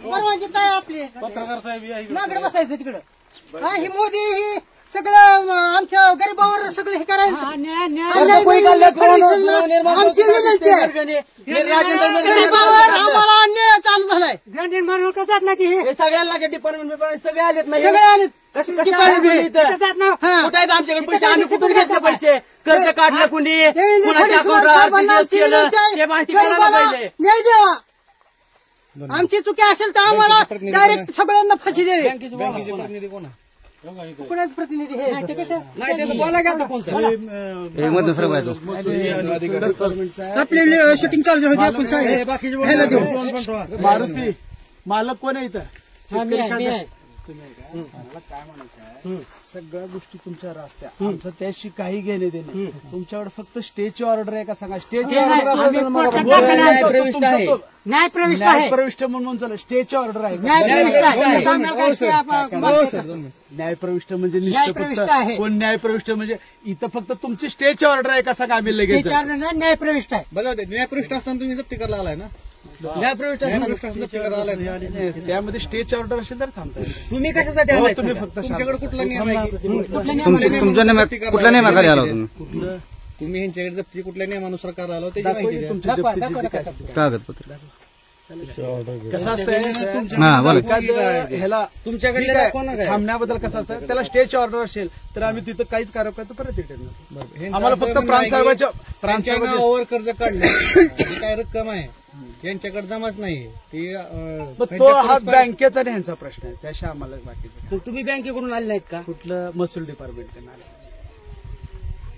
परवानगी काय आपली पत्रकार साहेब मागडे बसायचं तिकडं. ही मोदी ही सगळं आमच्या गरीबावर सगळं हे करायचं. आमची विनंती आहे, गरीबावर आम्हाला अन्याय चालू झालाय. म्हणून कसं ना की हे सगळ्यांना डिपार्टमेंट सगळे आलेत नाही, सगळे आलेत. कुठे आहेत आमच्याकडे पैसे? आम्ही कुठून घेतले पैसे? कर्ज काढलं कुणी, कुणाच्या अकाउंटला केलं ते माहिती करायला पाहिजे. न्याय द्यावा. आमची चुकी असेल तर आम्हाला डायरेक्ट सगळ्यांना फाशी द्यावी. बँकेचे प्रतिनिधी कोण आहे? कुणाच प्रतिनिधी हे ते कसं नाही त्याचं बोला का कोणतं आपले शूटिंग चालू होती. आपण ह्याला देऊ. मारुती मालक कोण आहे इथं? काय म्हणायचं, सगळ्या गोष्टी तुमच्यावर असत्या, आमचं त्याशी काही घेणे देणे. तुमच्याकडे फक्त स्टेची ऑर्डर आहे का सांगा? स्टेची ऑर्डर न्यायप्रविष्ट म्हणून चालेल. स्टेची ऑर्डर आहे. न्यायप्रविष्ट म्हणजे निष्ठ कोण? न्यायप्रविष्ट म्हणजे इथं फक्त तुमची स्टेची ऑर्डर आहे का सांगा? आम्ही लगेच न्यायप्रविष्ट आहे. बघा न्यायप्रविष्ट असताना तुम्ही जप्ती करायला आलाय ना? त्यामध्ये स्टेची ऑर्डर असेल तर थांबताय तुम्ही कशासाठी? तुम्ही फक्त तुमच्याकडे कुठला नियम आहे? कुठल्या नियमाखाली आला कुठलं? तुम्ही ह्यांच्याकडे जप्ती कुठल्या नियमानुसार करायला आलो त्याची माहिती द्या. कागदपत्र कसं असतंय ह्याला तुमच्याकडे थांबण्याबद्दल कसं असतं, त्याला स्टेची ऑर्डर असेल तर आम्ही तिथं काहीच कार्य करतो, परत रिटर्न. आम्हाला फक्त प्रांत ओव्हर कर्ज काढलं काय रक्कम आहे यांच्याकडे जमाच नाही ती तो हा बँकेचा आणि ह्यांचा प्रश्न आहे. त्याशिवाय आम्हाला बाकीचं तुम्ही बँकेकडून आले नाहीत का? कुठलं महसूल डिपार्टमेंटकडून आलं.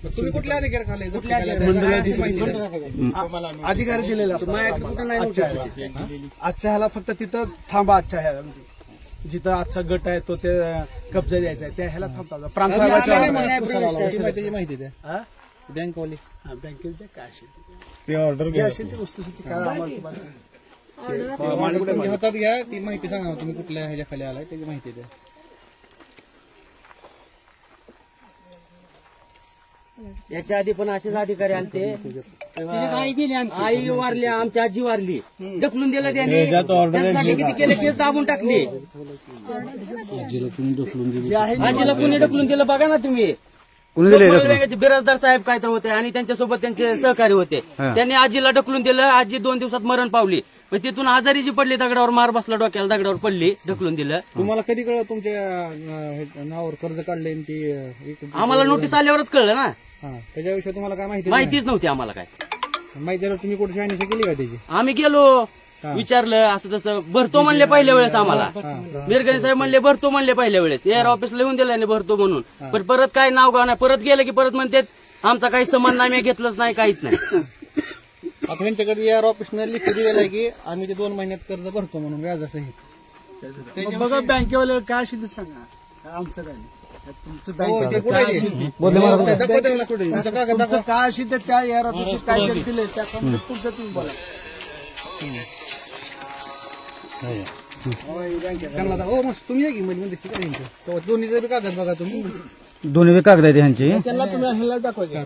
तुम्ही कुठल्या अधिकारी खाली अधिकारी दिलेला आजच्या ह्याला फक्त तिथं थांबा. आजच्या ह्याला जिथं आजचा गट आहे तो ते कब्जा द्यायचा आहे त्या ह्याला थांबता. प्रांत त्याची माहिती द्या. बँकवाली बँकेचे काय असेल ते ऑर्डर जे असेल ती वस्तुस्थिती काय आम्हाला हातात घ्या. ती माहिती सांगा तुम्ही कुठल्या ह्याच्या खाली आलाय त्याची माहिती द्या. याच्या आधी पण असेच अधिकारी आलते. आई वारली, आमची आजी वारली, ढकलून दिलं त्याने. त्यासाठी किती केले, केस दाबून टाकले. आजीला कोणी ढकलून दिलं बघा ना तुम्ही. बँकेचे बिराजदार साहेब काय तर होते आणि त्यांच्यासोबत त्यांचे सहकारी होते. त्यांनी आजीला ढकलून दिलं. आजी 2 दिवसात मरण पावली. पण तिथून आजारी जी पडली, दगडावर मार बसला, डोक्याला दगडावर पडली, ढकलून दिलं. तुम्हाला कधी कळलं तुमच्या नावावर कर्ज काढले? ती आम्हाला नोटीस आल्यावरच कळलं ना. त्याच्याविषयी तुम्हाला काय माहिती? माहितीच नव्हती आम्हाला काय माहिती. तुम्ही कुठे शहानिशा केली का त्याची? आम्ही गेलो, विचारलं, असं तसं भरतो म्हणले पहिल्या वेळेस. आम्हाला मिरगणे साहेब म्हणले भरतो म्हणले पहिल्या वेळेस. एअर ऑफिसला येऊन दिलं भरतो म्हणून. पण परत काय नाव गाव नाही. परत गेलं की परत म्हणतात आमचा काही संबंध नाही, मी घेतलंच नाही, काहीच नाही. आता यांच्याकडे एअर ऑफिसने लिखित दिलेलं की आम्ही ते 2 महिन्यात कर्ज भरतो म्हणून व्याजासहित. बघा बँकेवाले काय असेल ते सांगा. आमचं काय नाही. तुमचं काय असेल तर त्या एअर ऑफिसने काय दिले त्या संबंधित तुमचं तुम्ही बोला. मस्त तुम्ही की मध्ये दोन्हीचे बी कागद बघा तुम्ही. दोन्ही कागद आहेत ह्यांची. त्यांना तुम्ही ह्याला दाखवायचे.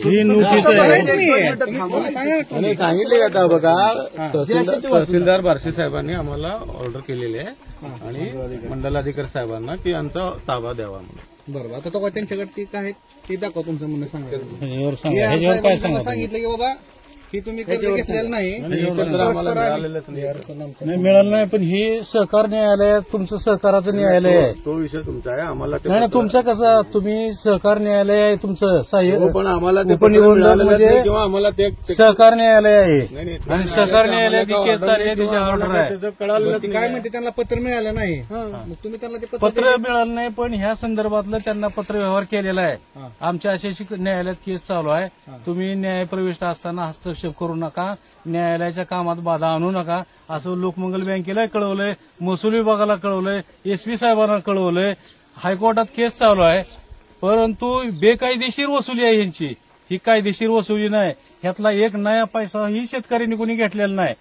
ही नोटीस आहे. सांगितले आता बघा, तहसीलदार बारशे साहेबांनी आम्हाला ऑर्डर केलेली आहे आणि मंडलाधिकारी साहेबांना की यांचा ताबा द्यावा म्हणून. बरोबर. आता तो त्यांच्याकडे ती काय ते दाखवा तुमचं म्हणणं सांगा. ह्याच्यावर काय सांगा? सांगितलं की बाबा ही तुम्ही कर्ज घेतलेलं नाही, आम्हाला मिळालेलंच नाही मिळालं नाही. पण ही सहकार न्यायालय तुमचं सहकाराचं न्यायालय आहे. तो विषय तुमचा आहे. आम्हाला नाही तुमचं कसं तुम्ही सहकार न्यायालय आहे तुमचं सहाय्य, पण आम्हाला ते उपनिबंधक म्हणजे किंवा आम्हाला ते सहकार न्यायालय आहे आणि सहकार न्यायालयाची केस चालली आहे, त्याची ऑर्डर आहे. कळालं काय म्हणते त्यांना पत्र मिळालं नाही. मग तुम्ही त्यांना ते पत्र मिळालं नाही. पण ह्या संदर्भातलं त्यांना पत्र व्यवहार केलेला आहे. आमच्या अशी न्यायालयात केस चालू आहे. तुम्ही न्यायप्रविष्ट असताना हस्तक्षेप करू नका, न्यायालयाच्या कामात बाधा आणू नका, असं लोकमंगल बँकेला कळवलंय, महसूल विभागाला कळवलंय, एसपी साहेबांना कळवलंय. हायकोर्टात केस चालू आहे. परंतु बेकायदेशीर वसुली आहे यांची. ही कायदेशीर वसुली नाही. ह्यातला एक नया पैसा ही शेतकऱ्यांनी कोणी घेतलेला नाही.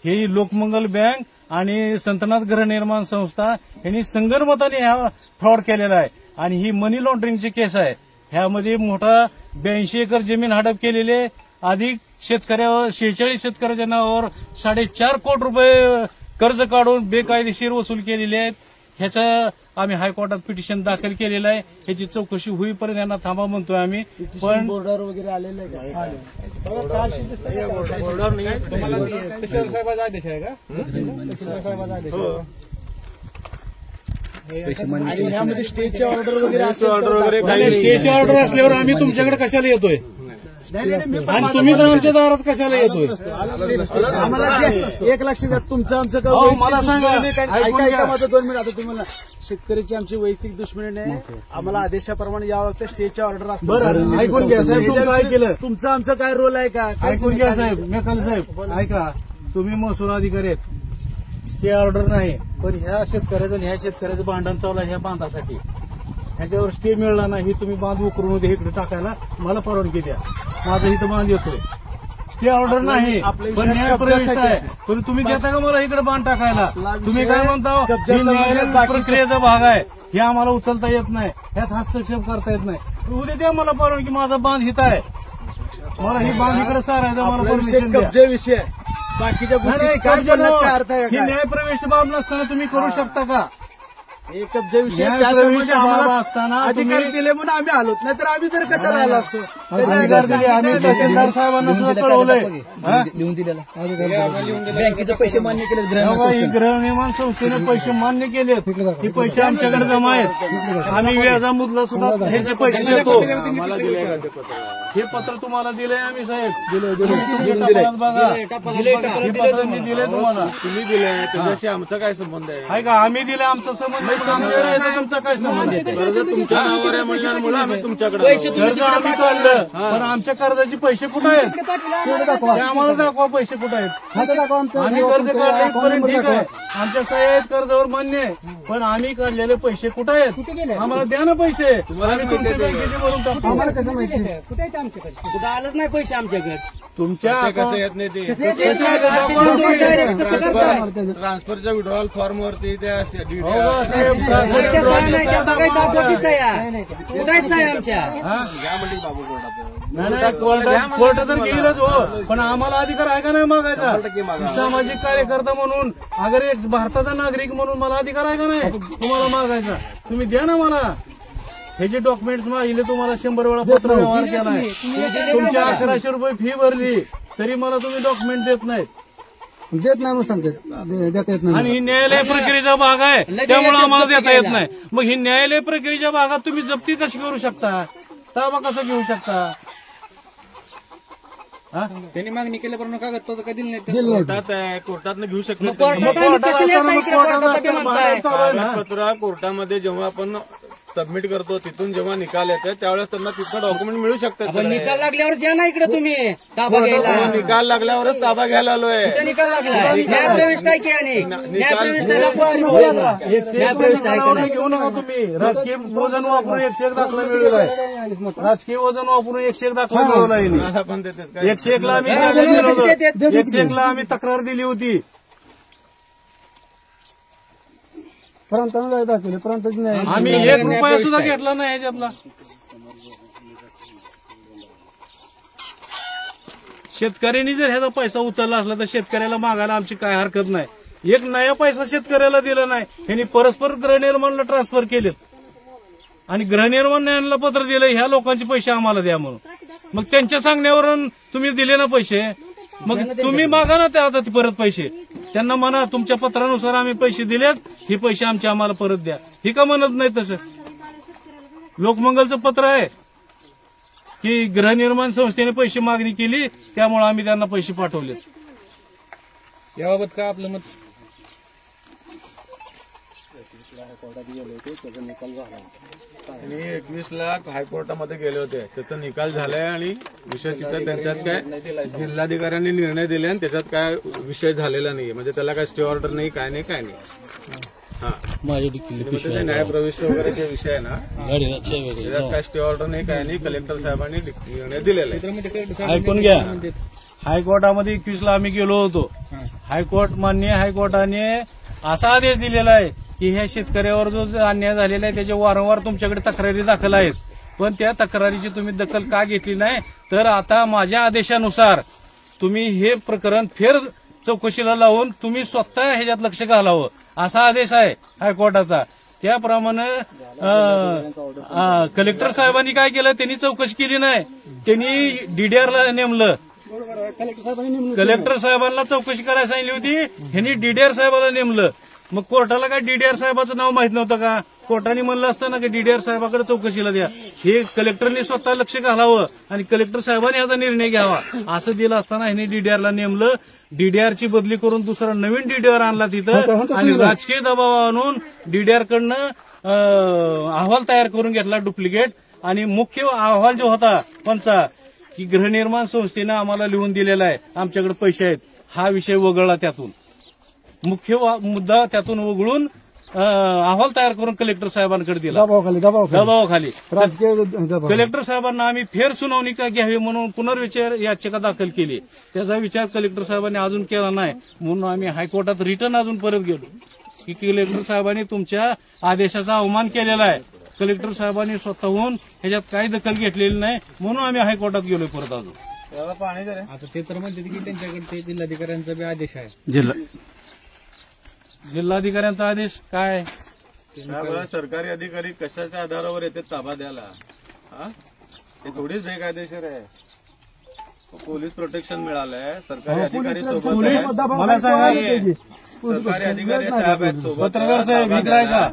ही लोकमंगल बँक आणि संतनाथ गृहनिर्माण संस्था यांनी संगनमताने हा फ्रॉड केलेला आहे आणि ही मनी लॉन्ड्रिंगची केस आहे. ह्यामध्ये मोठा 82 एकर जमीन हडप केलेली आहे, अधिक शेतकऱ्यावर 46 शेतकऱ्याच्या नावावर 4.5 कोटी रुपये कर्ज काढून बेकायदेशीर वसूल केलेले आहेत. ह्याचं आम्ही हायकोर्टात पिटिशन दाखल केलेलं आहे. ह्याची चौकशी होईपर्यंत यांना थांबा म्हणतोय आम्ही. पण बोर्डावर वगैरे आलेलं आहे का? बोर्डावर नाही आहे. तुम्हाला तहसीलदार साहेबाचा आदेश आहे का? तहसीलदार साहेबाचा आदेश आहे. आणि ह्यामध्ये स्टेजची ऑर्डर वगैरे असेल तर आणि स्टेजची ऑर्डर असल्यावर आम्ही तुमच्याकडे कशाला येतोय आणि तुम्ही तर आमच्या दारात कशाला येतोय? आम्हाला एक लक्षात घ्या, तुमचं आमचं का हो, मला सांगा. ऐका ऐका माझं 2 मिनिट. आता तुम्हाला शेतकऱ्याची आमची वैयक्तिक दुश्मनी नाही. आम्हाला आदेशाप्रमाणे यावं लागतं. स्टेजच्या ऑर्डर असतात. बरं, ऐकून घ्या साहेब, तुमचं ऐकलं. तुमचं आमचं काय रोल आहे का? ऐकून घ्या साहेब, मेकाले साहेब ऐका, तुम्ही महसूल अधिकारी आहेत. स्टे ऑर्डर नाही, पण ह्या शेतकऱ्याचं आणि ह्या शेतकऱ्याचं भांडण चालू आहे ह्या बांधासाठी. ह्याच्यावर स्टे मिळला नाही, तुम्ही बांध उकरून उद्या इकडे टाकायला मला परवानगी द्या. माझा इथं बांध येतोय. स्टे ऑर्डर नाही, पण न्याय प्रविष्ट आहे. पण तुम्ही देता का मला इकडे बांध टाकायला? तुम्ही काय म्हणता? ही न्यायालयीन प्रक्रियेचा भाग आहे, हे आम्हाला उचलता येत नाही, ह्यात हस्तक्षेप करता येत नाही. उद्या द्या मला परवानगी, माझा बांध हित आहे, मला ही बांध इकडे सारायचा, मला परमिशन द्या. कब्जे विषय बाकीच्या गोष्टी काय बोलण्यात काय अर्थ आहे ही का? न्यायप्रविष्ट बाब नसताना तुम्ही करू शकता का? हे कब्जे विषय न्यायप्रविष्ट त्यासंबंधी बाब आम्हाला असताना अधिकार तुम्ही दिले म्हणून आम्ही आलो, नाहीतर आम्ही तर कशाला आलो असतो? अधिकार दिले. आम्ही तहसीलदार साहेबांना सुद्धा कळवलंय. लिहून दिलेला बँकेचे पैसे मान्य केले. ही गृहनिर्माण संस्थेने पैसे मान्य केलेत. हे पैसे आमच्याकडे जमा आहेत. आम्ही व्याजा मुदला सुद्धा ह्याचे पैसे देतो. हे पत्र तुम्हाला दिलंय आम्ही साहेब. टपालात बघा, हे पत्र मी दिलंय तुम्हाला. तुम्ही दिले त्याच्याशी आमचा काय संबंध आहे? आहे का? आम्ही दिले, आमचा संबंध तुमचा काय संबंध आहे? कर्ज तुमच्या नावावर आहे म्हणल्यामुळे आम्ही तुमच्याकडे कर्ज आम्ही काढलं, पण आमच्या कर्जाचे पैसे कुठे आहेत? ते आम्हाला दाखवा, पैसे कुठे आहेत? आम्ही कर्ज काढले इथपर्यंत ठीक आहे, आमच्या सह्या आहेत कर्जावर मान्य आहे, पण आम्ही काढलेले पैसे कुठे आहेत? आम्हाला द्या ना पैसे. आम्ही तुमच्या बँकेचे भरून टाकतो. आम्हाला कसं माहिती? कुठे येते आमच्याकडे? कुठं आलंच नाही पैसे आमच्याकडे. तुमच्या कसं येत नाही ते ट्रान्सफरच्या विड्रॉल फॉर्म वरती त्या कोर्ट तर घेईलच हो, पण आम्हाला अधिकार आहे का नाही मागायचा? सामाजिक कार्यकर्ता म्हणून, अगर एक भारताचा नागरिक म्हणून मला अधिकार आहे का नाही तुम्हाला मागायचा? तुम्ही द्या ना मला. ह्याचे डॉक्युमेंट्स मागितले, तुम्हाला 100 वेळा पत्र व्यवहार केलाय, तुमच्या 1100 रुपये फी भरली, तरी मला तुम्ही डॉक्युमेंट देत नाहीत. देत नाही मग सांगते, देता येत नाही. आणि ही न्यायालय प्रक्रियेचा भाग आहे, त्यामुळे आम्हाला देता येत नाही. मग ही न्यायालय प्रक्रियेच्या भागात तुम्ही जप्ती कशी करू शकता? ताबा कसा घेऊ शकता? त्यांनी मागणी केल्याप्रमाणे कागदपत्र का दिले नाही? कोर्टात आहे, कोर्टात घेऊ शकतो. कागदपत्र कोर्टामध्ये जेव्हा आपण सबमिट करतो, तिथून जेव्हा निकाल येते त्यावेळेस त्यांना तिथं डॉक्युमेंट मिळू शकतात. निकाल लागल्यावर या ना इकडे तुम्ही ताबा घ्यायला. निकाल लागल्यावरच ताबा घ्यायला आलोय. निकाल लागला न्यायप्रविष्ट आहे की? आणि न्यायप्रविष्ट घेऊ नका तुम्ही. राजकीय वजन वापरून 101 दाखला मिळवला आहे. राजकीय वजन वापरून 101 दाखला मिळवला आहे. पण देतात 101 ला आम्ही चॅलेंज दिलं होतं. 101 ला आम्ही तक्रार दिली होती. प्रांतानं दाखवले, प्रांताची नाही. आम्ही 1 रुपया सुद्धा घेतला नाही याच्यातला. शेतकऱ्यांनी जर ह्याचा पैसा उचलला असला तर शेतकऱ्याला मागायला आमची काय हरकत नाही. 1 नया पैसा शेतकऱ्याला दिला नाही. यांनी परस्पर गृहनिर्माणला ट्रान्सफर केलेत आणि गृहनिर्माण न्यायालयाला पत्र दिलं, ह्या लोकांचे पैसे आम्हाला द्या म्हणून. मग त्यांच्या सांगण्यावरून तुम्ही दिले ना पैसे, मग तुम्ही मागा ना त्या आता परत पैसे. त्यांना म्हणा तुमच्या पत्रानुसार आम्ही पैसे दिलेत, हे पैसे आमचे आम्हाला परत द्या. हे का म्हणत नाही तसं? लोकमंगलचं पत्र आहे की गृहनिर्माण संस्थेने पैसे मागणी केली, त्यामुळे आम्ही त्यांना पैसे पाठवले. याबाबत का आपलं मत? आणि 21 लाख हायकोर्टामध्ये गेले होते, त्याचा निकाल झालाय आणि विषय तिथं त्यांच्यात काय जिल्हाधिकाऱ्यांनी निर्णय दिले आणि त्याच्यात काय विषय झालेला नाहीये. म्हणजे त्याला काय स्टे ऑर्डर नाही, काय नाही, काय नाही. हा, न्यायप्रविष्ट वगैरे जे विषय आहे ना, त्याच्यात काय स्टे ऑर्डर नाही, काय नाही. कलेक्टर साहेबांनी निर्णय दिलेला आहे. ऐकून घ्या. हायकोर्टामध्ये 21 ला आम्ही गेलो होतो. माननीय हायकोर्टाने असा आदेश दिलेला आहे की ह्या शेतकऱ्यावर जो अन्याय झालेला आहे त्याच्या वारंवार तुमच्याकडे तक्रारी दाखल आहेत, पण त्या तक्रारीची तुम्ही दखल का घेतली नाही? तर आता माझ्या आदेशानुसार तुम्ही हे प्रकरण फेर चौकशीला लावून तुम्ही स्वतः ह्याच्यात लक्ष घालावं असा आदेश आहे हायकोर्टाचा. त्याप्रमाणे कलेक्टर साहेबांनी काय केलं, त्यांनी चौकशी केली नाही, त्यांनी डीडीआरला नेमलं. कलेक्टर साहेबांना चौकशी करायला सांगितली होती, ह्यांनी डीडीआर साहेबाला नेमलं. मग कोर्टाला काय डीडीआर साहेबाचं नाव माहित नव्हतं का? कोर्टाने म्हणलं असतं ना की डीडीआर साहेबाकडे चौकशीला द्या. हे कलेक्टरने स्वतः लक्ष घालावं आणि कलेक्टर साहेबांनी याचा निर्णय घ्यावा असं दिलं असताना ह्यांनी डीडीआरला नेमलं. डीडीआरची बदली करून दुसरा नवीन डीडीआर आणला तिथं आणि राजकीय दबाव आणून डीडीआरकडनं अहवाल तयार करून घेतला डुप्लिकेट. आणि मुख्य अहवाल जो होता पंचा की गृहनिर्माण संस्थेनं आम्हाला लिहून दिलेला आहे, आमच्याकडे पैसे आहेत, हा विषय वगळला. त्यातून मुख्य मुद्दा त्यातून वगळून अहवाल तयार करून कलेक्टर साहेबांकडे दिला दबावाखाली. कलेक्टर साहेबांना आम्ही फेर सुनावणी घ्यावी म्हणून पुनर्विचार याचिका दाखल केली. त्याचा विचार कलेक्टर साहेबांनी अजून केला नाही म्हणून आम्ही हायकोर्टात रिटर्न अजून परत गेलो की कलेक्टर साहेबांनी तुमच्या आदेशाचा अवमान केलेला आहे. कलेक्टर साहेबांनी स्वतःहून ह्याच्यात काही दखल घेतलेली नाही म्हणून आम्ही हायकोर्टात गेलोय परत अजून. आता ते तर म्हणते की त्यांच्याकडे ते जिल्हाधिकाऱ्यांचा बी आदेश आहे. जिल्हाधिकाऱ्यांचा आदेश काय? सरकारी अधिकारी कशाच्या आधारावर येते ताबा द्यायला? हे थोडीच बेकायदेशीर आहे. पोलीस प्रोटेक्शन मिळालंय, सरकारी अधिकारी सोबत मला सांगा, सरकारी अधिकारी साहेब आहेत सोबत. पत्रकार साहेब इकडे का?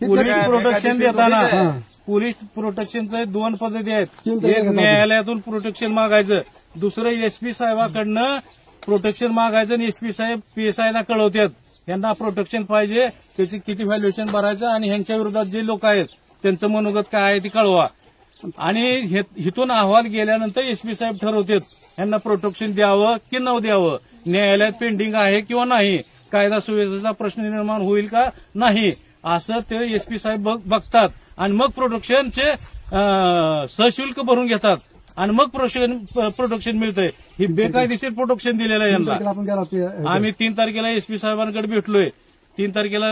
पोलीस प्रोटेक्शन देताना पोलीस प्रोटेक्शनचे 2 पद्धती आहेत. एक न्यायालयातून प्रोटेक्शन मागायचं, दुसरं एसपी साहेबाकडनं प्रोटेक्शन मागायचं आणि एसपी साहेब पीएसआयला कळवतात यांना प्रोटेक्शन पाहिजे, त्याची किती व्हॅल्युएशन भरायचं आणि ह्यांच्या विरोधात जे लोक आहेत त्यांचं मनोगत काय आहे ते कळवा. आणि हिथून अहवाल गेल्यानंतर एसपी साहेब ठरवतात यांना प्रोटेक्शन द्यावं की न द्यावं, न्यायालयात पेंडिंग आहे किंवा नाही, कायदा सुव्यवस्थेचा प्रश्न निर्माण होईल का नाही, असं ते एसपी साहेब बघतात आणि मग प्रोटेक्शनचे सशुल्क भरून घेतात आणि मग प्रोटेक्शन मिळतंय. ही बेकायदेशीर प्रोटेक्शन दिलेलं आहे यांना. आम्ही 3 तारखेला एसपी साहेबांकडे भेटलोय, 3 तारखेला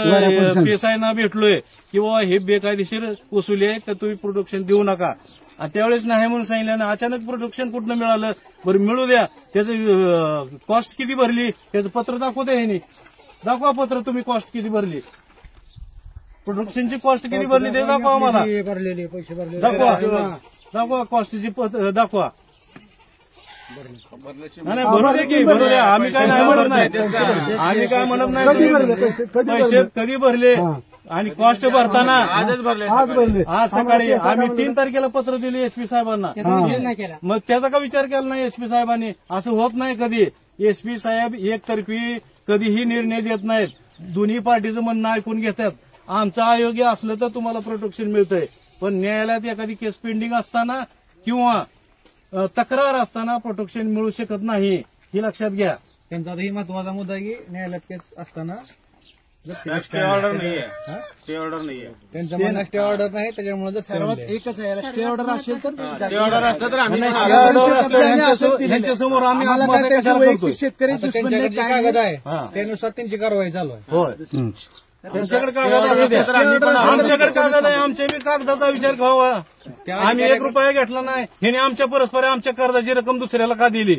पीएसआयना भेटलोय की बाबा हे बेकायदेशीर वसुली आहे तर तुम्ही प्रोटेक्शन देऊ नका. आणि त्यावेळेस नाही म्हणून सांगितलं, अचानक प्रोटेक्शन कुठनं मिळालं? बरं मिळू द्या, त्याचं कॉस्ट किती भरली त्याचं पत्र दाखवू द्या. ह्यांनी दाखवा पत्र, तुम्ही कॉस्ट किती भरली, प्रोटेक्शनची कॉस्ट किती भरली ते दाखवा मला. दाखवा कॉस्टची दाखवा. नाही भरू दे की भरू द्या, आम्ही काय नाही म्हणत नाही, आम्ही काय म्हणत नाही. पैसे कधी भरले आणि कॉस्ट भरताना आजच भरले, आज सकाळी आम्ही 3 तारखेला पत्र दिले एसपी साहेबांना. मग त्याचा का विचार केला नाही एसपी साहेबांनी? असं होत नाही कधी. एसपी साहेब एकतर्फी कधीही निर्णय देत नाहीत, दोन्ही पार्टीचं म्हणणं ऐकून घेतात. आमचं अयोग्य असलं तर तुम्हाला प्रोटेक्शन मिळतंय, पण न्यायालयात एखादी केस पेंडिंग असताना किंवा तक्रार असताना प्रोटेक्शन मिळू शकत नाही, हे लक्षात घ्या. त्यांचा ही महत्वाचा मुद्दा आहे की न्यायालयात केस असताना स्टे ऑर्डर नाहीये, स्टे ऑर्डर नाहीये, त्यांचं म्हणणं स्टे ऑर्डर नाही, त्याच्यामुळे सर्वात एकच आहे, स्टे ऑर्डर असेल तर स्टे ऑर्डर असलं तर आम्ही यांच्यासमोर आम्ही आम्हाला काय त्याच्या वैयक्तिक शेतकरी दुश्मन त्यांच्याकडे नाही, जे काय कागद नाही. आहे त्यानुसार त्यांची कारवाई चालू आहे. होय, त्यांच्याकडे कागद आहे, आमच्याकडे कागद आहे, आमच्या बी कागदाचा विचार व्हावा. आम्ही 1 रुपया घेतला नाही, ह्याने आमच्या परस्पर आमच्या कर्जाची रक्कम दुसऱ्याला का दिली,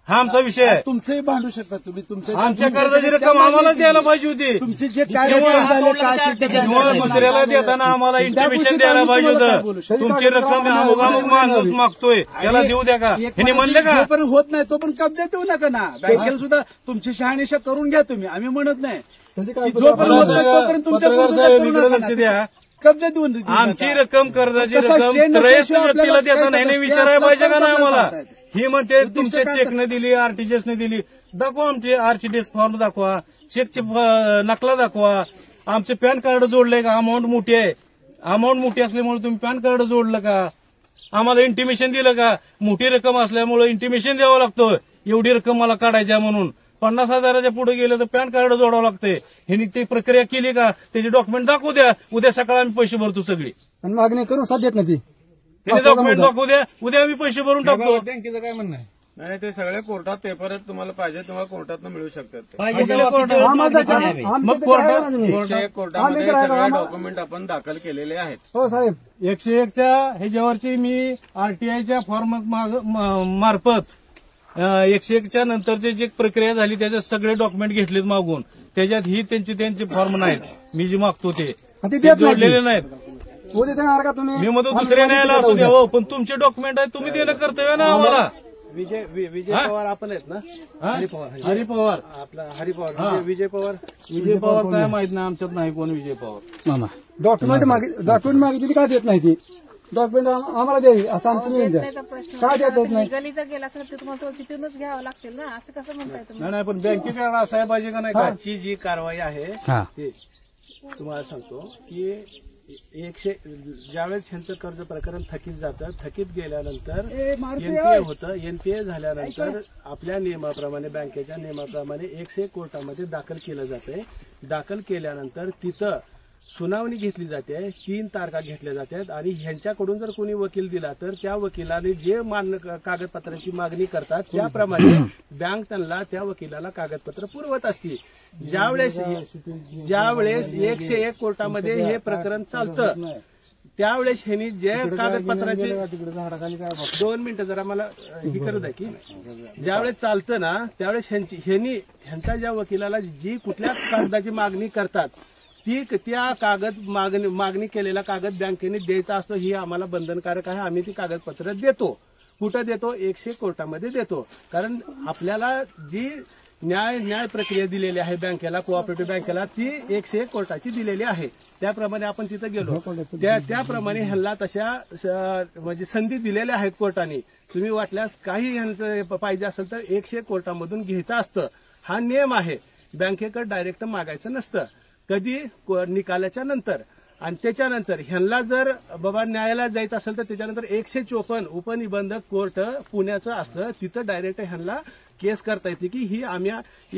हा आमचा विषय आहे. तुमचंही भांडू शकता तुम्ही, तुमच्या आमच्या कर्जाची रक्कम आम्हाला द्यायला पाहिजे होती. तुमचे जे काय झाले किंवा दुसऱ्याला देताना आम्हाला इंटिमेशन द्यायला पाहिजे होतं. तुमची रक्कम अमुक अमुक माणूस मागतोय त्याला देऊ द्या का, ह्याने म्हणले का? जोपर्यंत होत नाही तो पण कब्जा देऊ नका ना. बँकेला सुद्धा तुमची शहानिशा करून घ्या तुम्ही, आम्ही म्हणत नाही. जोपर्यंत होत नाही तोपर्यंत तुमच्या लक्ष द्या. कब्जा देऊन आमची रक्कम कर्जाची रक्कम त्रयस्थ व्यक्तीला देताना ह्याने विचारायला पाहिजे का नाही आम्हाला? ही म्हणते तुमच्या चेकने दिली, आरटीजीएसने दिली. दाखवा आमचे आरटीजीएस फॉर्म दाखवा, चेकचे नकला दाखवा. आमचे पॅन कार्ड जोडलंय का? अमाऊंट मोठी आहे, अमाऊंट मोठी असल्यामुळे तुम्ही पॅन कार्ड जोडलं का? आम्हाला इंटिमेशन दिलं का? मोठी रक्कम असल्यामुळे इंटिमेशन द्यावं लागतं, एवढी रक्कम मला काढायची आहे म्हणून. 50,000च्या पुढे गेलं तर पॅन कार्ड जोडावं लागतंय. ह्यांनी ती प्रक्रिया केली का? त्याचे डॉक्युमेंट दाखवू द्या, उद्या सकाळी आम्ही पैसे भरतो सगळी. मागणी करून साथ देत नाही. हे डॉक्युमेंट दाखवू द्या, उद्या आम्ही पैसे भरून टाकतो. बँकेचं काय म्हणणं आहे? नाही, ते सगळे कोर्टात पेपर आहेत, तुम्हाला पाहिजे तुम्हाला कोर्टात मिळू शकतात. मग कोर्टामध्ये सगळे डॉक्युमेंट आपण दाखल केलेले आहेत. हो साहेब, 101च्या ह्याच्यावरची मी आरटीआयच्या फॉर्म मार्फत 101च्या नंतरची जी प्रक्रिया झाली त्याच्यात सगळे डॉक्युमेंट घेतलेत मागून, त्याच्यात ही त्यांचे फॉर्म नाहीत मी जे मागतो ते जोडलेले नाहीत. मी म्हणतो दुसऱ्या न्यायाला असू द्या हो, पण तुमचे डॉक्युमेंट आहेत तुम्ही देणं कर्तव्य ना आम्हाला. विजय पवार आपण आहेत ना, हरी पवार आपला हरी पवार, विजय पवार काय माहित नाही आमच्यात नाही कोण विजय पवार. डॉक्युमेंट मागितली का देत नाही ती डॉक्युमेंट आम्हाला द्यावी असं आमचं काय देत नाही. गली जर गेला असेल तर तुम्हाला तिथूनच घ्यावं लागतील ना, असं कसं म्हणताय तुम्ही? नाही पण बँकेकडे असायला पाहिजे का नाही. आजची जी कारवाई आहे ते तुम्हाला सांगतो की ज्यावेळेस ह्यांचं कर्ज प्रकरण थकीत जातं, थकीत गेल्यानंतर एनपीए होतं, एनपीए झाल्यानंतर आपल्या नियमाप्रमाणे बँकेच्या नियमाप्रमाणे 101 कोर्टामध्ये दाखल केलं जातंय. दाखल केल्यानंतर तिथं सुनावणी घेतली जाते, 3 तारखा घेतल्या जातात आणि ह्यांच्याकडून जर कोणी वकील दिला तर त्या वकिलाने जे कागदपत्राची मागणी करतात त्याप्रमाणे बँक त्यांना त्या वकिलाला कागदपत्र पुरवत असते. ज्यावेळेस 101 कोर्टामध्ये हे प्रकरण चालतं त्यावेळेस ह्यांनी जे कागदपत्राचे 2 मिनिटं जरा मला ही करू द्या की ज्यावेळेस चालतं ना त्यावेळेस ह्यांच्या ज्या वकिलाला जी कुठल्या कागदाची मागणी करतात त्या मागणी केलेला कागद बँकेने द्यायचा असतो. ही आम्हाला बंधनकारक आहे. आम्ही ती कागदपत्र देतो. कुठं देतो? 101 कोर्टामध्ये देतो. कारण आपल्याला जी न्याय प्रक्रिया दिलेली आहे बँकेला, कोऑपरेटिव्ह बँकेला, ती 101 कोर्टाची दिलेली आहे. त्याप्रमाणे आपण तिथं गेलो त्याप्रमाणे ह्यांना तशा म्हणजे संधी दिलेल्या आहेत कोर्टाने. तुम्ही वाटल्यास काही ह्यांचं पाहिजे असेल तर 101 कोर्टामधून घ्यायचं असतं. हा नियम आहे. बँकेकडे डायरेक्ट मागायचं नसतं. कधी? निकालाच्या नंतर. आणि त्याच्यानंतर ह्यांना जर बाबा न्यायालयात जायचं असेल तर त्याच्यानंतर 154 उपनिबंधक कोर्ट पुण्याचं असतं. तिथं डायरेक्ट ह्यांना केस करता येते की ही आम्ही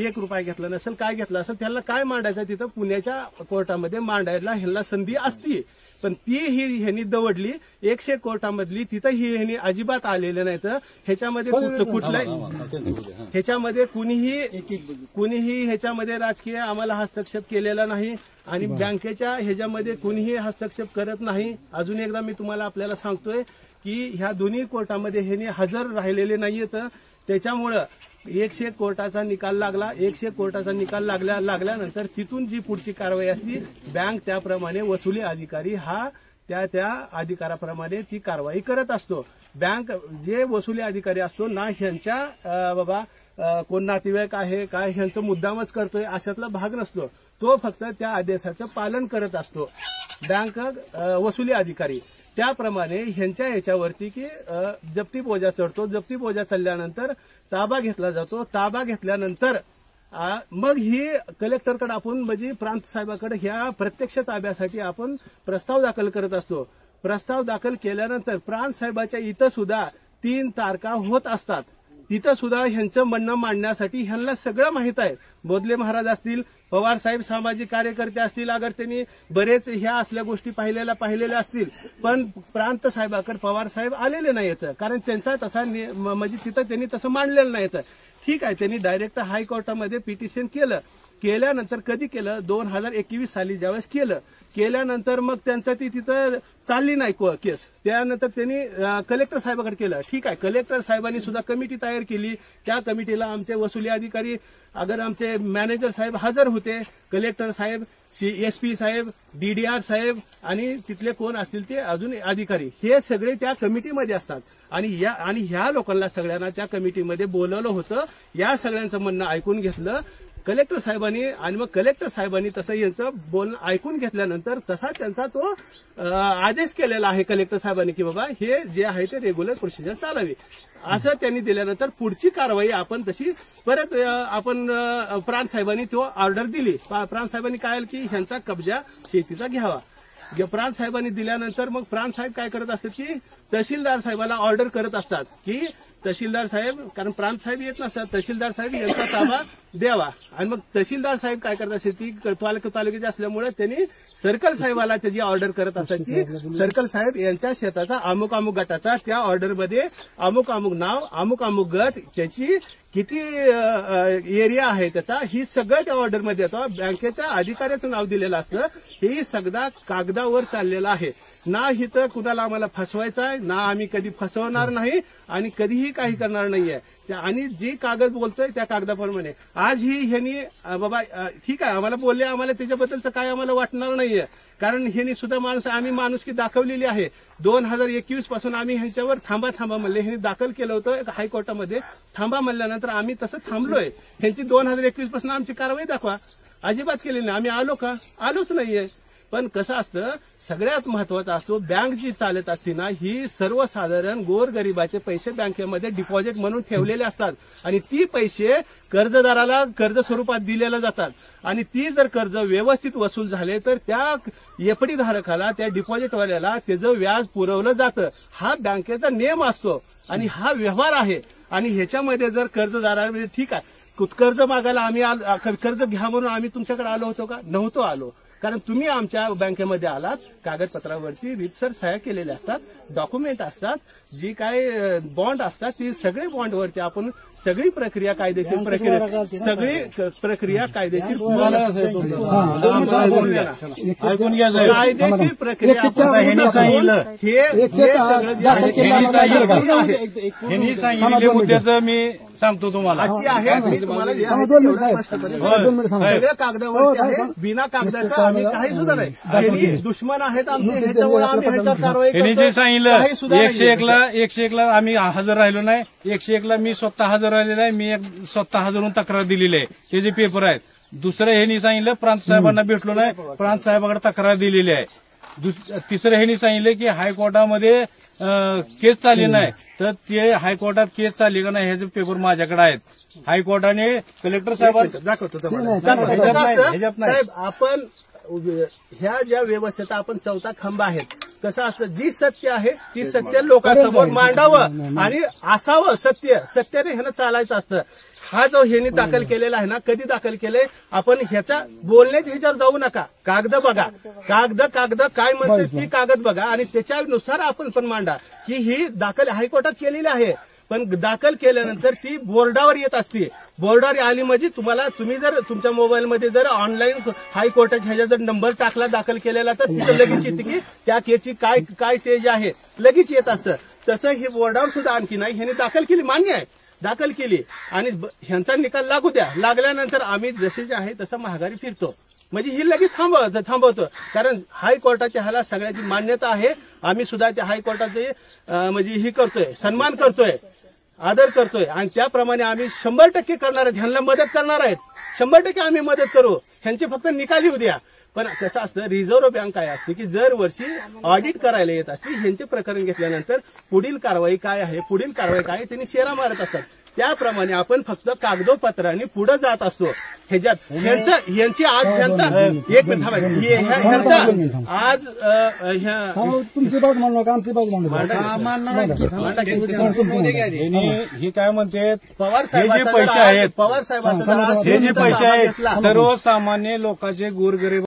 1 रुपया घेतला नसेल, काय घेतला असेल, त्यांना काय मांडायचं तिथं पुण्याच्या कोर्टामध्ये मांडायला ह्यांना संधी असती. पण ती ह्यांनी दवडली 101 कोर्टामधली. तिथं ह्यांनी अजिबात आलेलं नाही. तर ह्याच्यामध्ये ह्याच्यामध्ये कुणीही ह्याच्यामध्ये राजकीय आम्हाला हस्तक्षेप केलेला नाही आणि बँकेच्या ह्याच्यामध्ये कुणीही हस्तक्षेप करत नाही. अजून एकदा मी तुम्हाला आपल्याला सांगतोय की ह्या दोन्ही कोर्टामध्ये ह्यांनी हजर राहिलेले नाहीयेत. त्याच्यामुळं 101 कोर्टाचा निकाल लागला. 101 कोर्टाचा निकाल लागल्यानंतर तिथून जी पुढची कारवाई असती बँक त्याप्रमाणे वसुली अधिकारी हा त्या अधिकाराप्रमाणे ती कारवाई करत असतो. बँक जे वसुली अधिकारी असतो ना ह्यांच्या बाबा कोण नातेवाईक आहे काय ह्यांचं मुद्दामच करतोय अशातला भाग नसतो. तो फक्त त्या आदेशाचं पालन करत असतो बँक वसुली अधिकारी. त्याप्रमाणे ह्यांच्या याच्यावरती की जप्ती बोजा चढतो. जप्ती बोजा चढल्यानंतर ताबा घेतला जातो. ताबा घेतल्यानंतर मग ही कलेक्टरकडे आपण म्हणजे प्रांत साहेबाकडे ह्या प्रत्यक्ष ताब्यासाठी आपण प्रस्ताव दाखल करत असतो. प्रस्ताव दाखल केल्यानंतर प्रांत साहेबाच्या इथं सुद्धा 3 तारखा होत असतात. तिथं सुद्धा ह्यांचं म्हणणं मांडण्यासाठी ह्यांना सगळं माहित आहे. बोधले महाराज असतील, पवार साहेब सामाजिक कार्यकर्ते असतील, अगर त्यांनी बरेच ह्या असल्या गोष्टी पाहिलेल्या असतील, पण प्रांत साहेबाकडे पवार साहेब आलेले नाहीत. कारण त्यांचा तसा म्हणजे तिथं त्यांनी तसं मांडलेलं नाहीत. ठीक आहे, त्यांनी डायरेक्ट हायकोर्टामध्ये पिटिशन केल्यानंतर कधी केलं? 2021 साली ज्यावेळेस केल्यानंतर मग त्यांचं ती तिथं चालली नाही केस. त्यानंतर त्यांनी कलेक्टर साहेबाकडे केलं. ठीक आहे, कलेक्टर साहेबांनी सुद्धा कमिटी तयार केली. त्या कमिटीला आमचे वसुली अधिकारी अगर आमचे मॅनेजर साहेब हजर होते. कलेक्टर साहेब, एसपी साहेब, डीडीआर साहेब आणि तिथले कोण असतील ते अजून अधिकारी हे सगळे त्या कमिटीमध्ये असतात. आणि ह्या लोकांना सगळ्यांना त्या कमिटीमध्ये बोलवलं होतं. या सगळ्यांचं म्हणणं ऐकून घेतलं कलेक्टर साहेबांनी आणि मग कलेक्टर साहेबांनी तसं यांचं बोलणं ऐकून घेतल्यानंतर तसा त्यांचा तो आदेश केलेला आहे कलेक्टर साहेबांनी की बाबा हे जे आहे ते रेग्युलर प्रोसिजर चालावी असं त्यांनी दिल्यानंतर पुढची कारवाई आपण तशी परत आपण प्रांत साहेबांनी तो ऑर्डर दिली. प्रांत साहेबांनी काय की ह्यांचा कब्जा शेतीचा घ्यावा. प्रांत साहेबांनी दिल्यानंतर मग प्रांत साहेब काय करत असतात की तहसीलदार साहेबाला ऑर्डर करत असतात की तहसीलदार साहेब, कारण प्रांत साहेब येत नसतात, तहसीलदार साहेब यांचा ताबा द्यावा. आणि मग तहसीलदार साहेब काय करत असतात की तालुक्याचे असल्यामुळे त्यांनी सर्कल साहेबाला त्याची ऑर्डर करत असतात की सर्कल साहेब यांच्या शेताचा अमुक गटाचा त्या ऑर्डरमध्ये अमुक नाव, अमुक गट, त्याची किती एरिया आहे त्याचा, ही सगळं त्या ऑर्डरमध्ये येतं. बँकेच्या अधिकाऱ्याचं नाव दिलेलं असतं. हे सगळा कागदावर चाललेलं आहे. ना हिथं कुणाला आम्हाला फसवायचं आहे, ना आम्ही कधी फसवणार नाही आणि कधीही काही करणार नाहीये. आणि जी कागद बोलतोय त्या कागदाप्रमाणे आज ही ह्यांनी बाबा ठीक आहे आम्हाला बोलले, आम्हाला त्याच्याबद्दलचं काय आम्हाला वाटणार नाहीये, कारण ह्यांनी सुद्धा आम्ही माणुसकी दाखवलेली आहे. 2021 पासून आम्ही ह्यांच्यावर थांबा म्हणले, ह्यांनी दाखल केलं होतं हायकोर्टामध्ये. थांबा म्हणल्यानंतर आम्ही तसं थांबलोय. ह्यांची 2021 पासून आमची कारवाई दाखवा, अजिबात केली नाही. आम्ही आलो का? आलोच नाहीये. पण कसं असतं, सगळ्यात महत्वाचं असतो, बँक जी चालत असते ना, ही सर्वसाधारण गोरगरिबाचे पैसे बँकेमध्ये डिपॉझिट म्हणून ठेवलेले असतात आणि ती पैसे कर्जदाराला कर्ज स्वरूपात दिलेले जातात. आणि ती जर कर्ज व्यवस्थित वसूल झाले तर त्या एफडी धारकाला, त्या डिपॉझिटवाल्याला त्याचं व्याज पुरवलं जातं. हा बँकेचा नियम असतो आणि हा व्यवहार आहे. आणि ह्याच्यामध्ये जर कर्जदारामध्ये ठीक आहे, कर्ज मागायला आम्ही कर्ज घ्या म्हणून आम्ही तुमच्याकडे आलो होतो का? नव्हतो आलो, कारण तुम्ही आमच्या बँकेमध्ये आलात, कागदपत्रावरती रीतसर सह्या केलेल्या असतात, डॉक्युमेंट असतात, जी काय बॉन्ड असतात, ती सगळे बॉन्डवरती आपण सगळी प्रक्रिया कायदेशीर प्रक्रिया कायदेशीर ऐकून घ्या साहेब. कायदेशीर प्रक्रिया ह्यांनी सांगितलं ह्यांनी सांगितले मुद्द्याचं मी सांगतो तुम्हाला. सगळ्या कागदावरती आहे, बिना कागदाचं आम्ही काही सुद्धा नाही. दुश्मन आहेत आमचे, ह्याच्यामुळे आम्ही ह्याच्यावर कारवाई त्यांनी जे सांगितलं 101 ला आम्ही हजर राहिलो नाही. 101 ला मी स्वतः हजर राहिलेला आहे. मी स्वतः हजरून तक्रार दिलेली आहे, ते जे पेपर आहेत. दुसरं ह्यांनी सांगितलं प्रांत साहेबांना भेटलो नाही, प्रांत साहेबांकडे तक्रार दिलेली आहे. तिसरं ह्यांनी सांगितलं की हायकोर्टामध्ये केस चालली नाही, तर ते हायकोर्टात केस चालली का नाही ह्याचे पेपर माझ्याकडे आहेत. हायकोर्टाने कलेक्टर साहेबांना दाखवतो साहेब. आपण ह्या ज्या व्यवस्थेचा आपण चौथा खंबा आहेत, कसं असतं, जी सत्य आहे ती सत्य लोकांसमोर मांडावं आणि असावं सत्य, सत्याने ह्यानं चालायचं असतं. हा जो ह्यांनी दाखल केलेला आहे ना, कधी दाखल केलंय आपण ह्याच्या बोलण्याच्या ह्याच्यावर जाऊ नका. कागद बघा, कागद काय म्हणते ती कागद बघा आणि त्याच्यानुसार आपण पण मांडा की ही दाखल हायकोर्टात केलेली आहे. पण दाखल केल्यानंतर ती बोर्डावर येत असते. बोर्डावर आली म्हणजे तुम्ही जर तुमच्या मोबाईलमध्ये जर ऑनलाईन हायकोर्टाच्या ह्याच्या जर नंबर टाकला दाखल केलेला तर तिथं लगेच येते की त्या केसची काय स्टेज आहे, लगेच येत असतं. तसं ही बोर्डावर सुद्धा आणखी नाही, ह्यांनी दाखल केली, मान्य आहे, दाखल केली आणि ह्यांचा निकाल लागू द्या. लागल्यानंतर आम्ही जसे आहे तसं महागारी फिरतो, म्हणजे ही लगेच थांबवतो. कारण हायकोर्टाच्या ह्याला सगळ्याची मान्यता आहे. आम्ही सुद्धा त्या हायकोर्टाचे म्हणजे ही करतोय, सन्मान करतोय, आदर करतोय आणि त्याप्रमाणे आम्ही 100% करणार आहेत. ह्यांना मदत करणार आहेत, 100% आम्ही मदत करू. ह्यांचे फक्त निकाल येऊ द्या. पण कसं असतं, रिझर्व्ह बँक काय असते की दर वर्षी ऑडिट करायला येत असते. ह्यांचे प्रकरण घेतल्यानंतर पुढील कारवाई काय आहे त्यांनी शेरा मारत असतात. त्याप्रमाणे आपण फक्त कागदोपत्राने पुढे जात असतो. ह्याच्यात यांची आज एक मिनिट आज तुमची बाजू म्हणू नका, आमची बाजू म्हणू हे काय म्हणते, पवार हे जे पैसे आहेत, पवार साहेबांचा हे जे पैसे आहेत सर्वसामान्य लोकांचे गोरगरीब